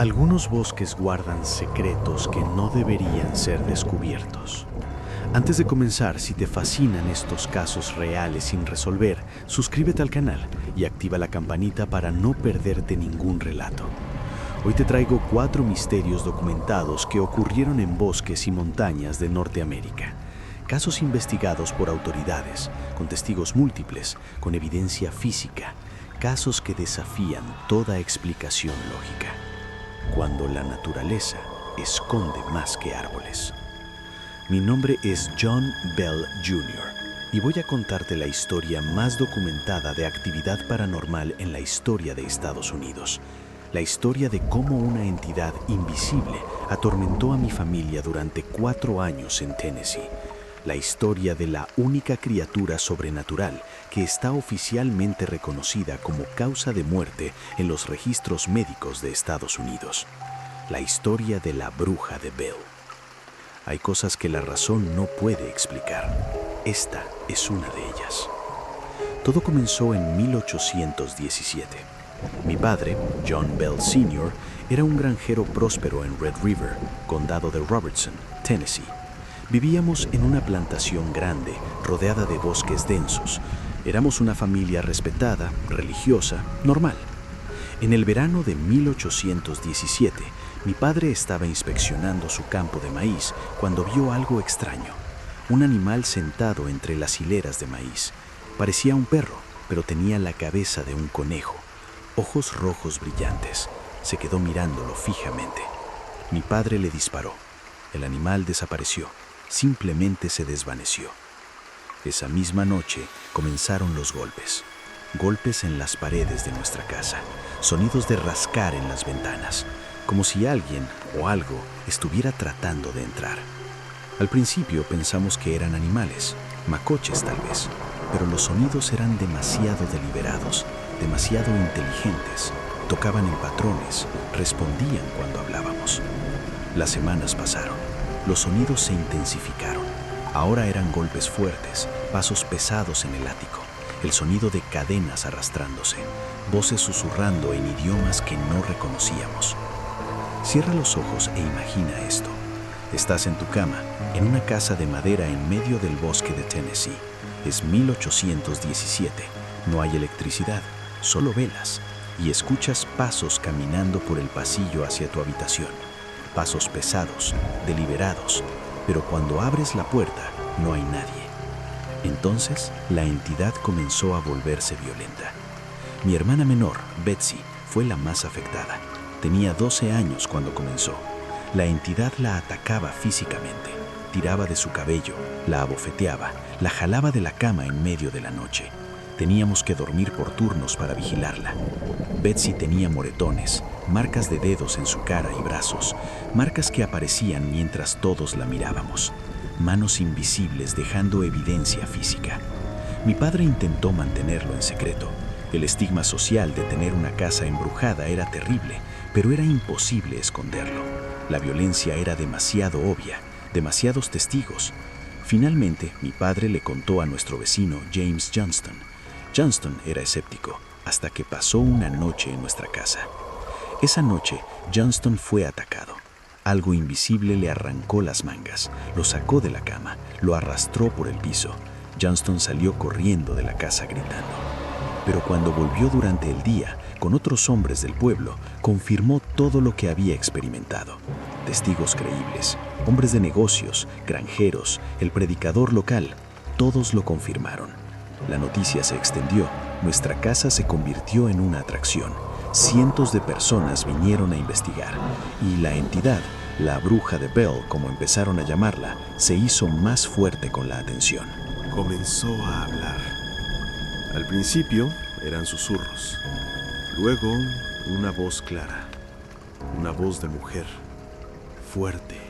Algunos bosques guardan secretos que no deberían ser descubiertos. Antes de comenzar, si te fascinan estos casos reales sin resolver, suscríbete al canal y activa la campanita para no perderte ningún relato. Hoy te traigo 4 misterios documentados que ocurrieron en bosques y montañas de Norteamérica. Casos investigados por autoridades, con testigos múltiples, con evidencia física. Casos que desafían toda explicación lógica. Cuando la naturaleza esconde más que árboles. Mi nombre es John Bell Jr. y voy a contarte la historia más documentada de actividad paranormal en la historia de Estados Unidos. La historia de cómo una entidad invisible atormentó a mi familia durante 4 años en Tennessee. La historia de la única criatura sobrenatural que está oficialmente reconocida como causa de muerte en los registros médicos de Estados Unidos. La historia de la bruja de Bell. Hay cosas que la razón no puede explicar. Esta es una de ellas. Todo comenzó en 1817. Mi padre, John Bell Sr., era un granjero próspero en Red River, condado de Robertson, Tennessee. Vivíamos en una plantación grande, rodeada de bosques densos. Éramos una familia respetada, religiosa, normal. En el verano de 1817, mi padre estaba inspeccionando su campo de maíz cuando vio algo extraño. Un animal sentado entre las hileras de maíz. Parecía un perro, pero tenía la cabeza de un conejo. Ojos rojos brillantes. Se quedó mirándolo fijamente. Mi padre le disparó. El animal desapareció. Simplemente se desvaneció. Esa misma noche comenzaron los golpes. Golpes en las paredes de nuestra casa. Sonidos de rascar en las ventanas. Como si alguien o algo estuviera tratando de entrar. Al principio pensamos que eran animales, macoches tal vez, pero los sonidos eran demasiado deliberados, demasiado inteligentes, tocaban en patrones, respondían cuando hablábamos. Las semanas pasaron, los sonidos se intensificaron. Ahora eran golpes fuertes, pasos pesados en el ático, el sonido de cadenas arrastrándose, voces susurrando en idiomas que no reconocíamos. Cierra los ojos e imagina esto. Estás en tu cama, en una casa de madera en medio del bosque de Tennessee. Es 1817. No hay electricidad, solo velas. Y escuchas pasos caminando por el pasillo hacia tu habitación. Pasos pesados, deliberados. Pero cuando abres la puerta, no hay nadie. Entonces, la entidad comenzó a volverse violenta. Mi hermana menor, Betsy, fue la más afectada. Tenía 12 años cuando comenzó. La entidad la atacaba físicamente, tiraba de su cabello, la abofeteaba, la jalaba de la cama en medio de la noche. Teníamos que dormir por turnos para vigilarla. Betsy tenía moretones, marcas de dedos en su cara y brazos, marcas que aparecían mientras todos la mirábamos. Manos invisibles dejando evidencia física. Mi padre intentó mantenerlo en secreto. El estigma social de tener una casa embrujada era terrible, pero era imposible esconderlo. La violencia era demasiado obvia, demasiados testigos. Finalmente, mi padre le contó a nuestro vecino James Johnston. Johnston era escéptico, hasta que pasó una noche en nuestra casa. Esa noche, Johnston fue atacado. Algo invisible le arrancó las mangas, lo sacó de la cama, lo arrastró por el piso. Johnston salió corriendo de la casa gritando. Pero cuando volvió durante el día, con otros hombres del pueblo, confirmó todo lo que había experimentado. Testigos creíbles, hombres de negocios, granjeros, el predicador local, todos lo confirmaron. La noticia se extendió, nuestra casa se convirtió en una atracción. Cientos de personas vinieron a investigar y la entidad, la bruja de Bell, como empezaron a llamarla, se hizo más fuerte con la atención. Comenzó a hablar. Al principio eran susurros, luego una voz clara, una voz de mujer, fuerte,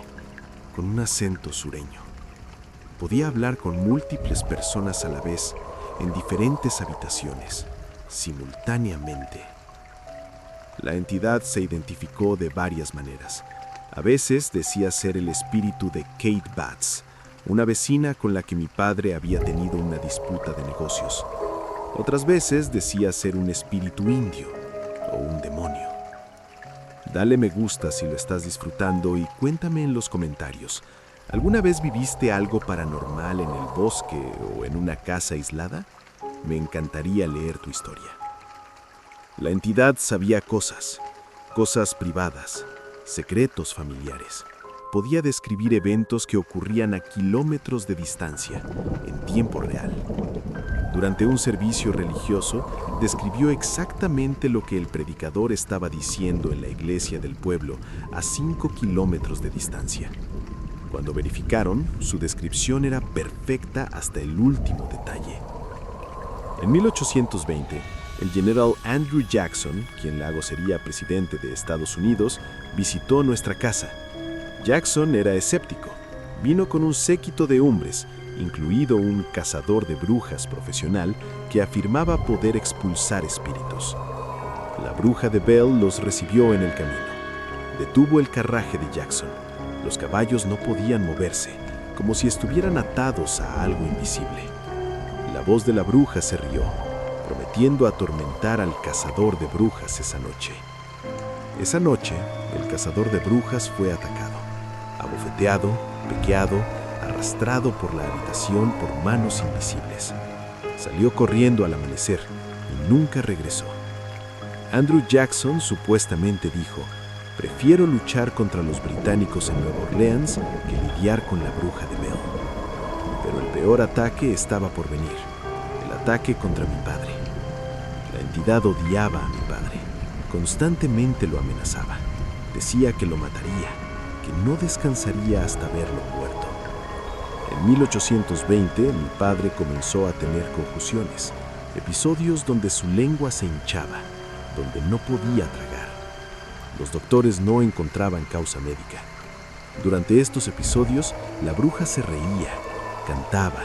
con un acento sureño. Podía hablar con múltiples personas a la vez, en diferentes habitaciones, simultáneamente. La entidad se identificó de varias maneras. A veces decía ser el espíritu de Kate Batts, una vecina con la que mi padre había tenido una disputa de negocios. Otras veces decía ser un espíritu indio o un demonio. Dale me gusta si lo estás disfrutando y cuéntame en los comentarios. ¿Alguna vez viviste algo paranormal en el bosque o en una casa aislada? Me encantaría leer tu historia. La entidad sabía cosas privadas, secretos familiares. Podía describir eventos que ocurrían a kilómetros de distancia, en tiempo real. Durante un servicio religioso, describió exactamente lo que el predicador estaba diciendo en la iglesia del pueblo, a 5 kilómetros de distancia. Cuando verificaron, su descripción era perfecta hasta el último detalle. En 1820, el general Andrew Jackson, quien luego sería presidente de Estados Unidos, visitó nuestra casa. Jackson era escéptico. Vino con un séquito de hombres, incluido un cazador de brujas profesional que afirmaba poder expulsar espíritus. La bruja de Bell los recibió en el camino. Detuvo el carruaje de Jackson. Los caballos no podían moverse, como si estuvieran atados a algo invisible. La voz de la bruja se rió, prometiendo atormentar al cazador de brujas esa noche. Esa noche, el cazador de brujas fue atacado, abofeteado, pequeado, arrastrado por la habitación por manos invisibles. Salió corriendo al amanecer y nunca regresó. Andrew Jackson supuestamente dijo: prefiero luchar contra los británicos en Nueva Orleans que lidiar con la bruja de Bell. Pero el peor ataque estaba por venir, el ataque contra mi padre. La entidad odiaba a mi padre, constantemente lo amenazaba. Decía que lo mataría, que no descansaría hasta verlo muerto. En 1820, mi padre comenzó a tener confusiones, episodios donde su lengua se hinchaba, donde no podía tragar. Los doctores no encontraban causa médica. Durante estos episodios, la bruja se reía, cantaba,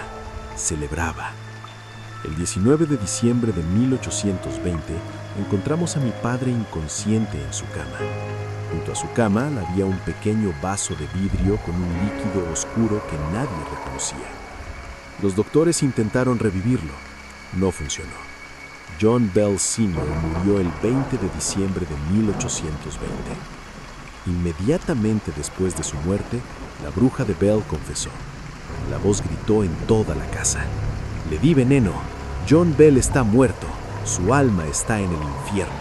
celebraba. El 19 de diciembre de 1820, encontramos a mi padre inconsciente en su cama. Junto a su cama había un pequeño vaso de vidrio con un líquido oscuro que nadie reconocía. Los doctores intentaron revivirlo. No funcionó. John Bell Sr. murió el 20 de diciembre de 1820. Inmediatamente después de su muerte, la bruja de Bell confesó. La voz gritó en toda la casa: «Le di veneno. John Bell está muerto. Su alma está en el infierno».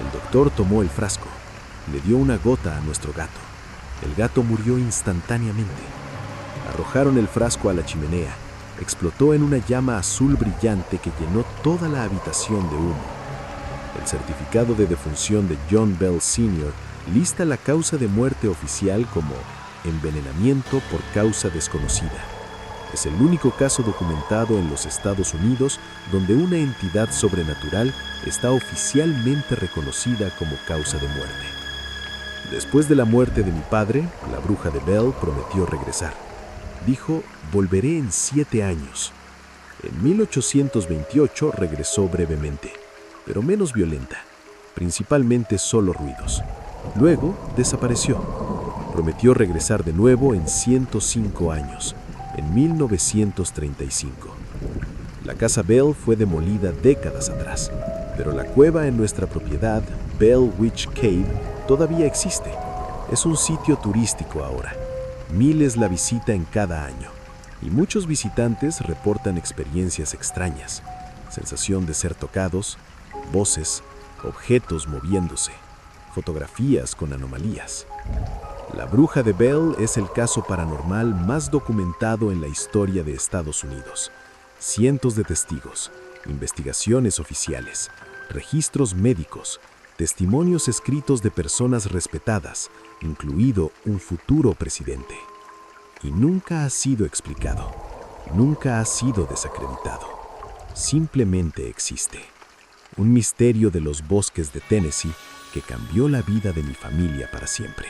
El doctor tomó el frasco. Le dio una gota a nuestro gato. El gato murió instantáneamente. Arrojaron el frasco a la chimenea. Explotó en una llama azul brillante que llenó toda la habitación de humo. El certificado de defunción de John Bell Sr. lista la causa de muerte oficial como envenenamiento por causa desconocida. Es el único caso documentado en los Estados Unidos donde una entidad sobrenatural está oficialmente reconocida como causa de muerte. Después de la muerte de mi padre, la bruja de Bell prometió regresar. Dijo: volveré en 7 años. En 1828 regresó brevemente, pero menos violenta, principalmente solo ruidos. Luego desapareció. Prometió regresar de nuevo en 105 años, en 1935. La casa Bell fue demolida décadas atrás, pero la cueva en nuestra propiedad, Bell Witch Cave, todavía existe. Es un sitio turístico ahora. Miles la visitan cada año y muchos visitantes reportan experiencias extrañas, sensación de ser tocados, voces, objetos moviéndose, fotografías con anomalías. La bruja de Bell es el caso paranormal más documentado en la historia de Estados Unidos. Cientos de testigos, investigaciones oficiales, registros médicos, testimonios escritos de personas respetadas, incluido un futuro presidente. Y nunca ha sido explicado, nunca ha sido desacreditado. Simplemente existe. Un misterio de los bosques de Tennessee que cambió la vida de mi familia para siempre.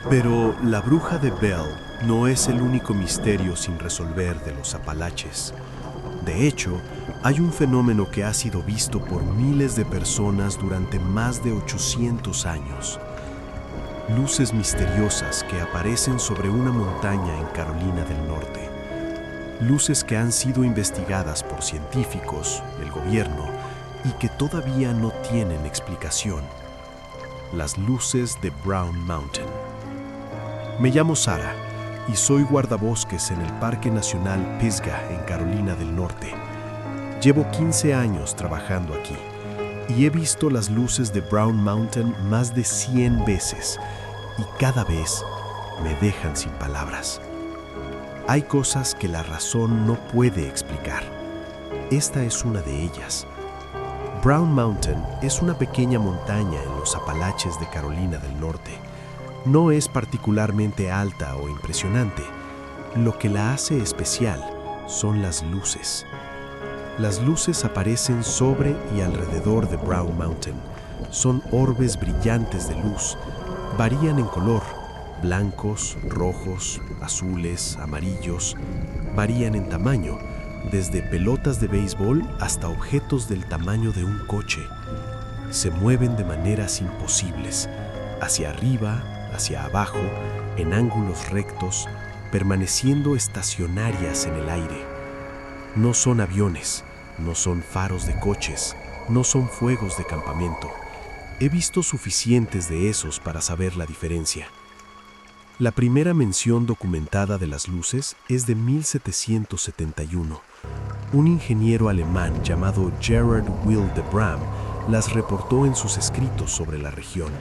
Pero la bruja de Bell no es el único misterio sin resolver de los Apalaches. De hecho, hay un fenómeno que ha sido visto por miles de personas durante más de 800 años. Luces misteriosas que aparecen sobre una montaña en Carolina del Norte. Luces que han sido investigadas por científicos, el gobierno, y que todavía no tienen explicación. Las luces de Brown Mountain. Me llamo Sara y soy guardabosques en el Parque Nacional Pisgah en Carolina del Norte. Llevo 15 años trabajando aquí y he visto las luces de Brown Mountain más de 100 veces y cada vez me dejan sin palabras. Hay cosas que la razón no puede explicar. Esta es una de ellas. Brown Mountain es una pequeña montaña en los Apalaches de Carolina del Norte. No es particularmente alta o impresionante. Lo que la hace especial son las luces. Las luces aparecen sobre y alrededor de Brown Mountain. Son orbes brillantes de luz. Varían en color. Blancos, rojos, azules, amarillos. Varían en tamaño, desde pelotas de béisbol hasta objetos del tamaño de un coche. Se mueven de maneras imposibles, hacia arriba, hacia abajo, en ángulos rectos, permaneciendo estacionarias en el aire. No son aviones, no son faros de coches, no son fuegos de campamento. He visto suficientes de esos para saber la diferencia. La primera mención documentada de las luces es de 1771. Un ingeniero alemán llamado Gerard Will de Bram las reportó en sus escritos sobre la región.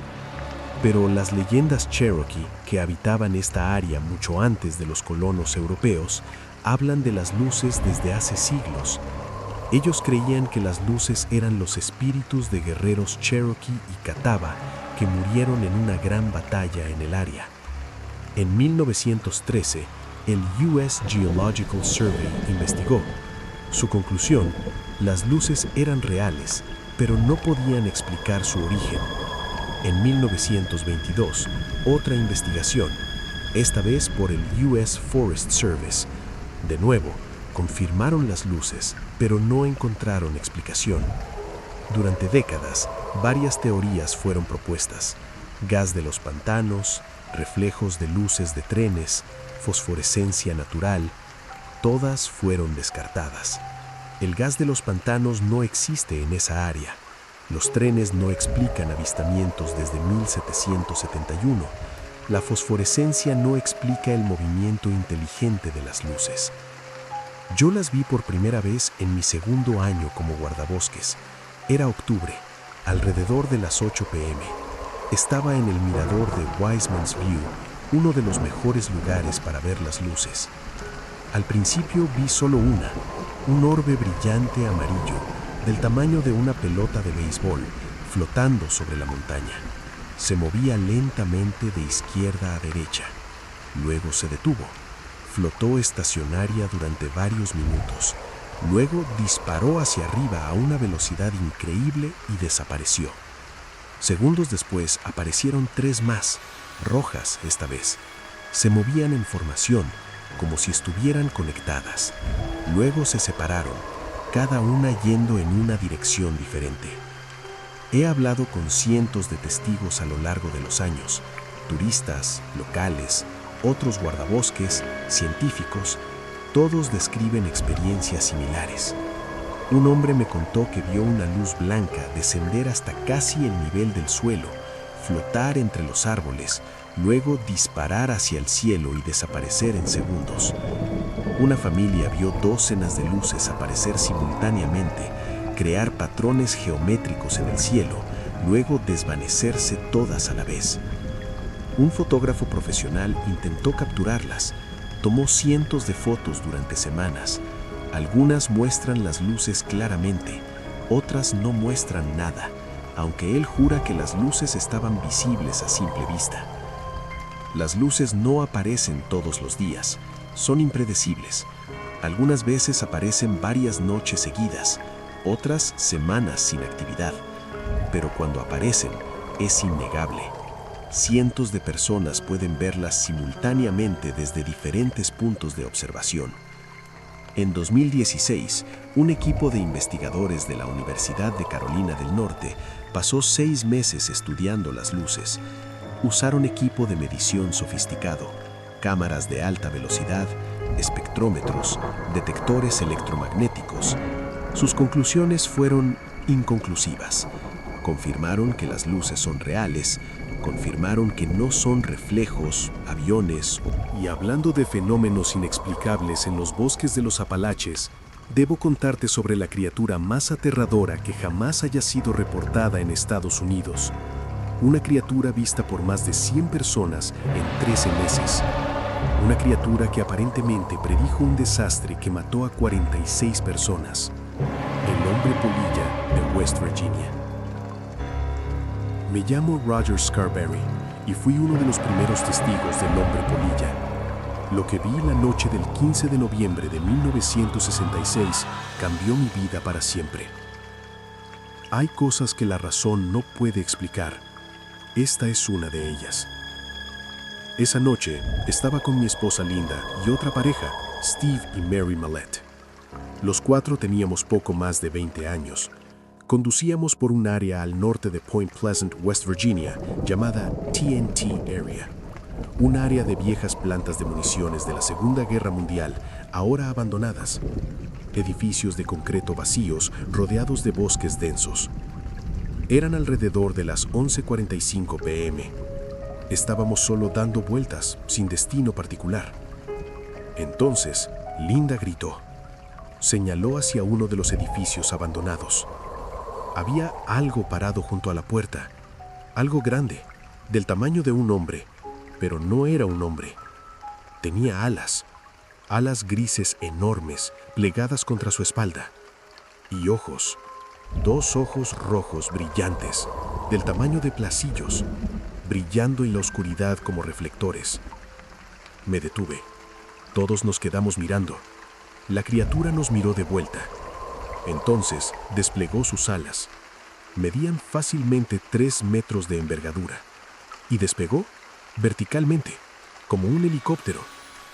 Pero las leyendas Cherokee, que habitaban esta área mucho antes de los colonos europeos, hablan de las luces desde hace siglos. Ellos creían que las luces eran los espíritus de guerreros Cherokee y Catawba que murieron en una gran batalla en el área. En 1913, el US Geological Survey investigó. Su conclusión: las luces eran reales, pero no podían explicar su origen. En 1922, otra investigación, esta vez por el US Forest Service. De nuevo, confirmaron las luces, pero no encontraron explicación. Durante décadas, varias teorías fueron propuestas: gas de los pantanos, reflejos de luces de trenes, fosforescencia natural. Todas fueron descartadas. El gas de los pantanos no existe en esa área. Los trenes no explican avistamientos desde 1771. La fosforescencia no explica el movimiento inteligente de las luces. Yo las vi por primera vez en mi segundo año como guardabosques. Era octubre, alrededor de las 8 p.m. Estaba en el mirador de Wiseman's View, uno de los mejores lugares para ver las luces. Al principio vi solo un orbe brillante amarillo, del tamaño de una pelota de béisbol, flotando sobre la montaña. Se movía lentamente de izquierda a derecha. Luego se detuvo. Flotó estacionaria durante varios minutos. Luego disparó hacia arriba a una velocidad increíble y desapareció. Segundos después aparecieron 3 más, rojas esta vez. Se movían en formación, como si estuvieran conectadas. Luego se separaron, cada una yendo en una dirección diferente. He hablado con cientos de testigos a lo largo de los años, turistas, locales, otros guardabosques, científicos. Todos describen experiencias similares. Un hombre me contó que vio una luz blanca descender hasta casi el nivel del suelo, flotar entre los árboles, luego disparar hacia el cielo y desaparecer en segundos. Una familia vio docenas de luces aparecer simultáneamente, crear patrones geométricos en el cielo, luego desvanecerse todas a la vez. Un fotógrafo profesional intentó capturarlas. Tomó cientos de fotos durante semanas. Algunas muestran las luces claramente, otras no muestran nada, aunque él jura que las luces estaban visibles a simple vista. Las luces no aparecen todos los días, son impredecibles. Algunas veces aparecen varias noches seguidas, otras semanas sin actividad, pero cuando aparecen es innegable. Cientos de personas pueden verlas simultáneamente desde diferentes puntos de observación. En 2016, un equipo de investigadores de la Universidad de Carolina del Norte pasó 6 meses estudiando las luces. Usaron equipo de medición sofisticado, cámaras de alta velocidad, espectrómetros, detectores electromagnéticos. Sus conclusiones fueron inconclusivas. Confirmaron que las luces son reales, confirmaron que no son reflejos, aviones. Y hablando de fenómenos inexplicables en los bosques de los Apalaches, debo contarte sobre la criatura más aterradora que jamás haya sido reportada en Estados Unidos. Una criatura vista por más de 100 personas en 13 meses. Una criatura que aparentemente predijo un desastre que mató a 46 personas. El hombre polilla de West Virginia. Me llamo Roger Scarberry y fui uno de los primeros testigos del hombre polilla. Lo que vi la noche del 15 de noviembre de 1966 cambió mi vida para siempre. Hay cosas que la razón no puede explicar. Esta es una de ellas. Esa noche estaba con mi esposa Linda y otra pareja, Steve y Mary Mallette. Los cuatro teníamos poco más de 20 años. Conducíamos por un área al norte de Point Pleasant, West Virginia, llamada TNT Area. Un área de viejas plantas de municiones de la Segunda Guerra Mundial, ahora abandonadas. Edificios de concreto vacíos, rodeados de bosques densos. Eran alrededor de las 11:45 p.m. Estábamos solo dando vueltas, sin destino particular. Entonces, Linda gritó. Señaló hacia uno de los edificios abandonados. Había algo parado junto a la puerta, algo grande, del tamaño de un hombre, pero no era un hombre. Tenía alas grises enormes, plegadas contra su espalda, y ojos, 2 ojos rojos brillantes, del tamaño de placillos, brillando en la oscuridad como reflectores. Me detuve. Todos nos quedamos mirando. La criatura nos miró de vuelta. Entonces desplegó sus alas. Medían fácilmente 3 metros de envergadura. Y despegó verticalmente, como un helicóptero,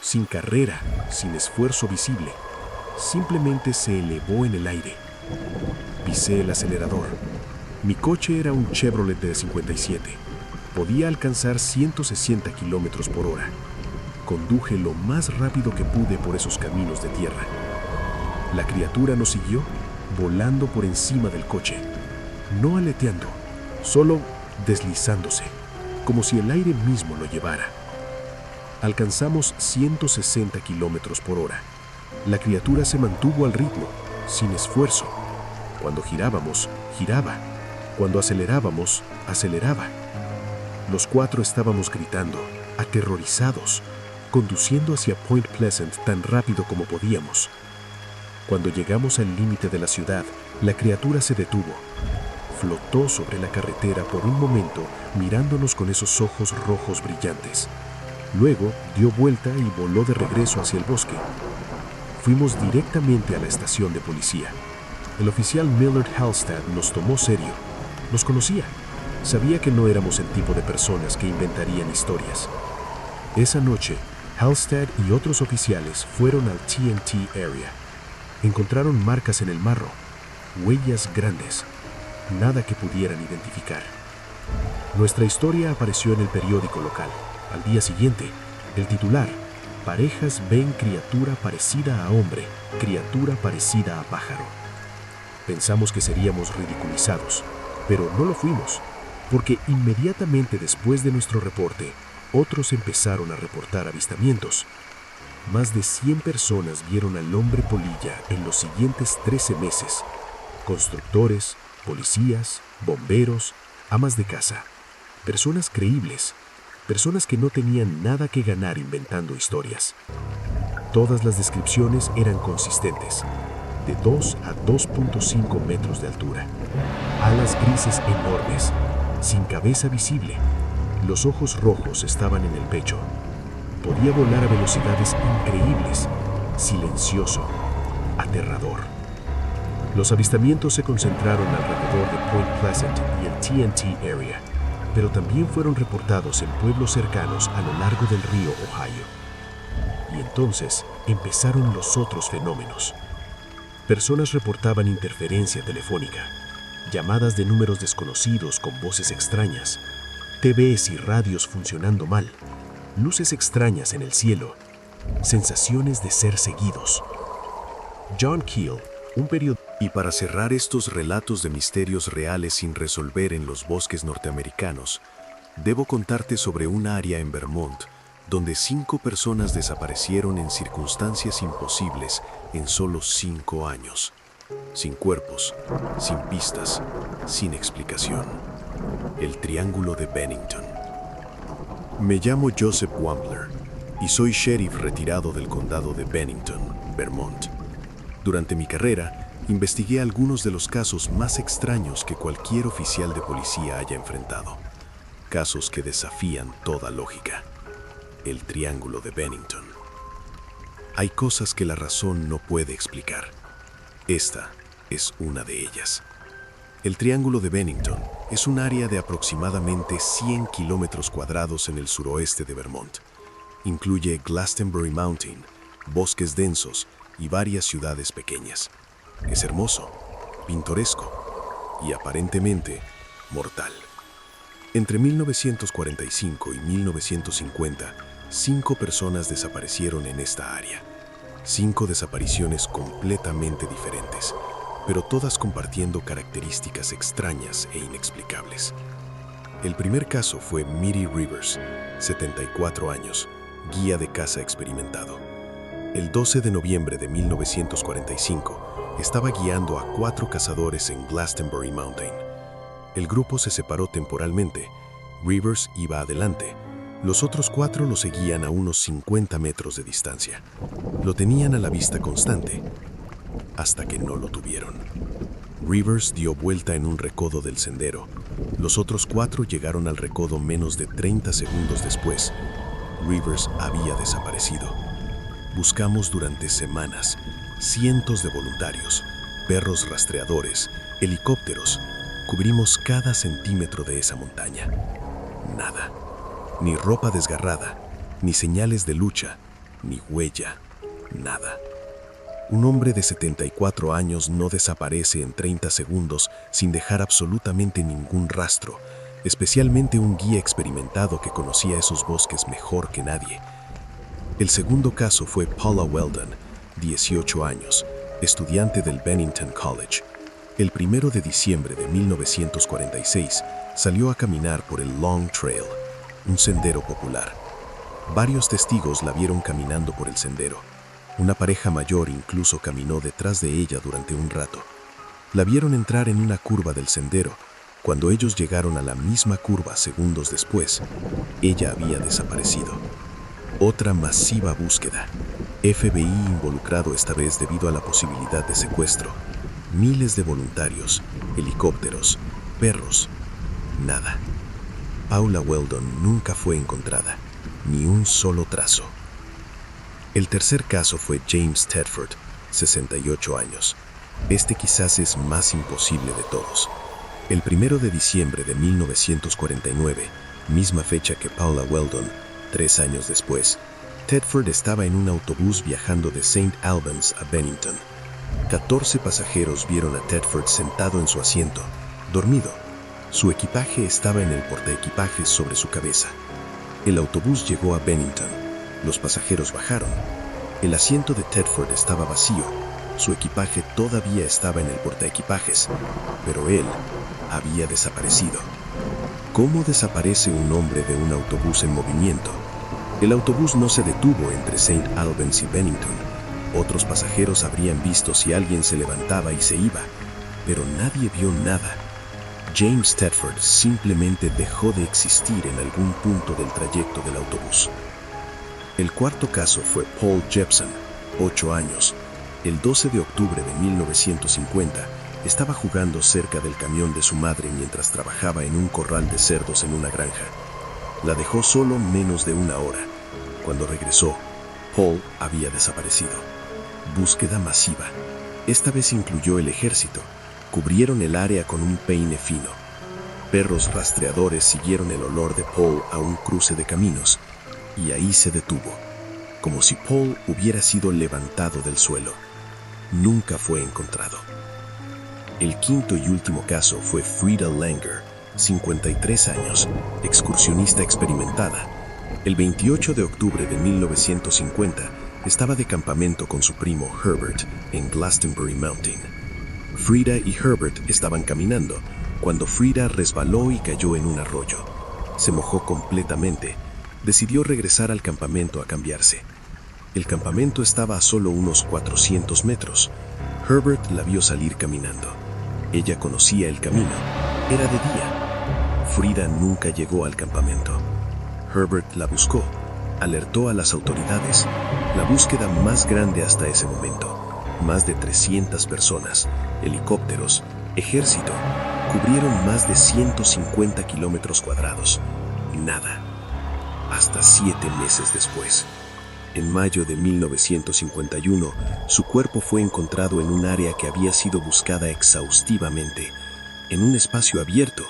sin carrera, sin esfuerzo visible. Simplemente se elevó en el aire. Pisé el acelerador. Mi coche era un Chevrolet de 57. Podía alcanzar 160 kilómetros por hora. Conduje lo más rápido que pude por esos caminos de tierra. La criatura nos siguió, volando por encima del coche, no aleteando, solo deslizándose, como si el aire mismo lo llevara. Alcanzamos 160 kilómetros por hora. La criatura se mantuvo al ritmo, sin esfuerzo. Cuando girábamos, giraba. Cuando acelerábamos, aceleraba. Los cuatro estábamos gritando, aterrorizados, conduciendo hacia Point Pleasant tan rápido como podíamos. Cuando llegamos al límite de la ciudad, la criatura se detuvo. Flotó sobre la carretera por un momento, mirándonos con esos ojos rojos brillantes. Luego dio vuelta y voló de regreso hacia el bosque. Fuimos directamente a la estación de policía. El oficial Millard Halstead nos tomó serio. Nos conocía. Sabía que no éramos el tipo de personas que inventarían historias. Esa noche, Halstead y otros oficiales fueron al TNT Area. Encontraron marcas en el marro, huellas grandes, nada que pudieran identificar. Nuestra historia apareció en el periódico local. Al día siguiente, el titular: parejas ven criatura parecida a hombre, criatura parecida a pájaro. Pensamos que seríamos ridiculizados, pero no lo fuimos, porque inmediatamente después de nuestro reporte, otros empezaron a reportar avistamientos. Más de 100 personas vieron al hombre polilla en los siguientes 13 meses. Constructores, policías, bomberos, amas de casa. Personas creíbles, personas que no tenían nada que ganar inventando historias. Todas las descripciones eran consistentes, de 2 a 2.5 metros de altura. Alas grises enormes, sin cabeza visible. Los ojos rojos estaban en el pecho. Podía volar a velocidades increíbles, silencioso, aterrador. Los avistamientos se concentraron alrededor de Point Pleasant y el TNT Area, pero también fueron reportados en pueblos cercanos a lo largo del río Ohio. Y entonces empezaron los otros fenómenos. Personas reportaban interferencia telefónica, llamadas de números desconocidos con voces extrañas, TVs y radios funcionando mal, luces extrañas en el cielo, sensaciones de ser seguidos. John Keel, un periodista Y para cerrar estos relatos de misterios reales sin resolver en los bosques norteamericanos, debo contarte sobre un área en Vermont donde 5 personas desaparecieron en circunstancias imposibles en solo 5 años. Sin cuerpos, sin pistas, sin explicación. El Triángulo de Bennington. Me llamo Joseph Wampler y soy sheriff retirado del condado de Bennington, Vermont. Durante mi carrera, investigué algunos de los casos más extraños que cualquier oficial de policía haya enfrentado. Casos que desafían toda lógica. El Triángulo de Bennington. Hay cosas que la razón no puede explicar. Esta es una de ellas. El Triángulo de Bennington es un área de aproximadamente 100 kilómetros cuadrados en el suroeste de Vermont. Incluye Glastonbury Mountain, bosques densos y varias ciudades pequeñas. Es hermoso, pintoresco y aparentemente mortal. Entre 1945 y 1950, 5 personas desaparecieron en esta área. 5 desapariciones completamente diferentes, pero todas compartiendo características extrañas e inexplicables. El primer caso fue Mitty Rivers, 74 años, guía de caza experimentado. El 12 de noviembre de 1945, estaba guiando a 4 cazadores en Glastonbury Mountain. El grupo se separó temporalmente. Rivers iba adelante. Los otros 4 lo seguían a unos 50 metros de distancia. Lo tenían a la vista constante, hasta que no lo tuvieron. Rivers dio vuelta en un recodo del sendero. Los otros 4 llegaron al recodo menos de 30 segundos después. Rivers había desaparecido. Buscamos durante semanas. Cientos de voluntarios, perros rastreadores, helicópteros. Cubrimos cada centímetro de esa montaña. Nada. Ni ropa desgarrada, ni señales de lucha, ni huella, nada. Un hombre de 74 años no desaparece en 30 segundos sin dejar absolutamente ningún rastro, especialmente un guía experimentado que conocía esos bosques mejor que nadie. El segundo caso fue Paula Weldon, 18 años, estudiante del Bennington College. El 1 de diciembre de 1946 salió a caminar por el Long Trail, un sendero popular. Varios testigos la vieron caminando por el sendero. Una pareja mayor incluso caminó detrás de ella durante un rato. La vieron entrar en una curva del sendero. Cuando ellos llegaron a la misma curva segundos después, ella había desaparecido. Otra masiva búsqueda. FBI involucrado esta vez debido a la posibilidad de secuestro. Miles de voluntarios, helicópteros, perros. Nada. Paula Weldon nunca fue encontrada, ni un solo trazo. El tercer caso fue James Tedford, 68 años. Este quizás es más imposible de todos. El 1 de diciembre de 1949, misma fecha que Paula Weldon, 3 años después, Tedford estaba en un autobús viajando de St. Albans a Bennington. 14 pasajeros vieron a Tedford sentado en su asiento, dormido. Su equipaje estaba en el portaequipajes sobre su cabeza. El autobús llegó a Bennington. Los pasajeros bajaron. El asiento de Tedford estaba vacío. Su equipaje todavía estaba en el portaequipajes, pero él había desaparecido. ¿Cómo desaparece un hombre de un autobús en movimiento? El autobús no se detuvo entre St. Albans y Bennington. Otros pasajeros habrían visto si alguien se levantaba y se iba, pero nadie vio nada. James Tedford simplemente dejó de existir en algún punto del trayecto del autobús. El cuarto caso fue Paul Jepson, 8 años. El 12 de octubre de 1950, estaba jugando cerca del camión de su madre mientras trabajaba en un corral de cerdos en una granja. La dejó solo menos de una hora. Cuando regresó, Paul había desaparecido. Búsqueda masiva. Esta vez incluyó el ejército. Cubrieron el área con un peine fino. Perros rastreadores siguieron el olor de Paul a un cruce de caminos, y ahí se detuvo, como si Paul hubiera sido levantado del suelo. Nunca fue encontrado. El quinto y último caso fue Frida Langer, 53 años, excursionista experimentada. El 28 de octubre de 1950, estaba de campamento con su primo Herbert en Glastonbury Mountain. Frida y Herbert estaban caminando cuando Frida resbaló y cayó en un arroyo. Se mojó completamente. Decidió regresar al campamento a cambiarse. El campamento estaba a solo unos 400 metros. Herbert la vio salir caminando. Ella conocía el camino. Era de día. Frida nunca llegó al campamento. Herbert la buscó. Alertó a las autoridades. La búsqueda más grande hasta ese momento. Más de 300 personas, helicópteros, ejército, cubrieron más de 150 kilómetros cuadrados. Nada. Hasta 7 meses después. En mayo de 1951, su cuerpo fue encontrado en un área que había sido buscada exhaustivamente, en un espacio abierto,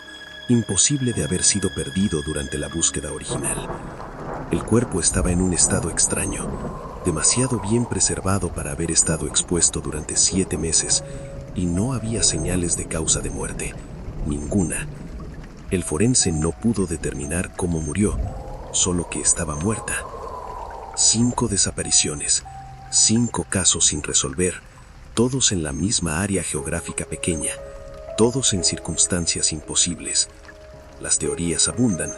imposible de haber sido perdido durante la búsqueda original. El cuerpo estaba en un estado extraño, demasiado bien preservado para haber estado expuesto durante 7 meses, y no había señales de causa de muerte, ninguna. El forense no pudo determinar cómo murió, solo que estaba muerta. 5 desapariciones, 5 casos sin resolver, todos en la misma área geográfica pequeña, todos en circunstancias imposibles. Las teorías abundan: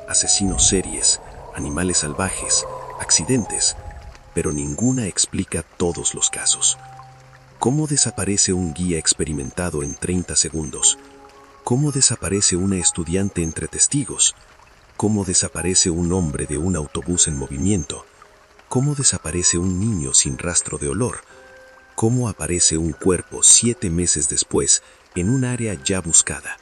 asesinos series, animales salvajes, accidentes, pero ninguna explica todos los casos. ¿Cómo desaparece un guía experimentado en 30 segundos? ¿Cómo desaparece una estudiante entre testigos? ¿Cómo desaparece un hombre de un autobús en movimiento? ¿Cómo desaparece un niño sin rastro de olor? ¿Cómo aparece un cuerpo 7 meses después en un área ya buscada?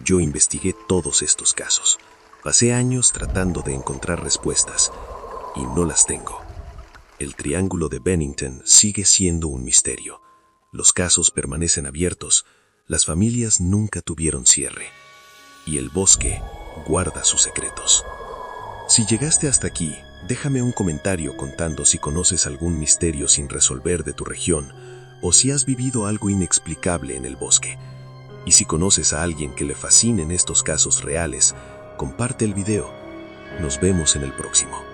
Yo investigué todos estos casos. Pasé años tratando de encontrar respuestas y no las tengo. El Triángulo de Bennington sigue siendo un misterio. Los casos permanecen abiertos, las familias nunca tuvieron cierre, y el bosque guarda sus secretos. Si llegaste hasta aquí, déjame un comentario contando si conoces algún misterio sin resolver de tu región o si has vivido algo inexplicable en el bosque. Y si conoces a alguien que le fascinen estos casos reales, comparte el video. Nos vemos en el próximo.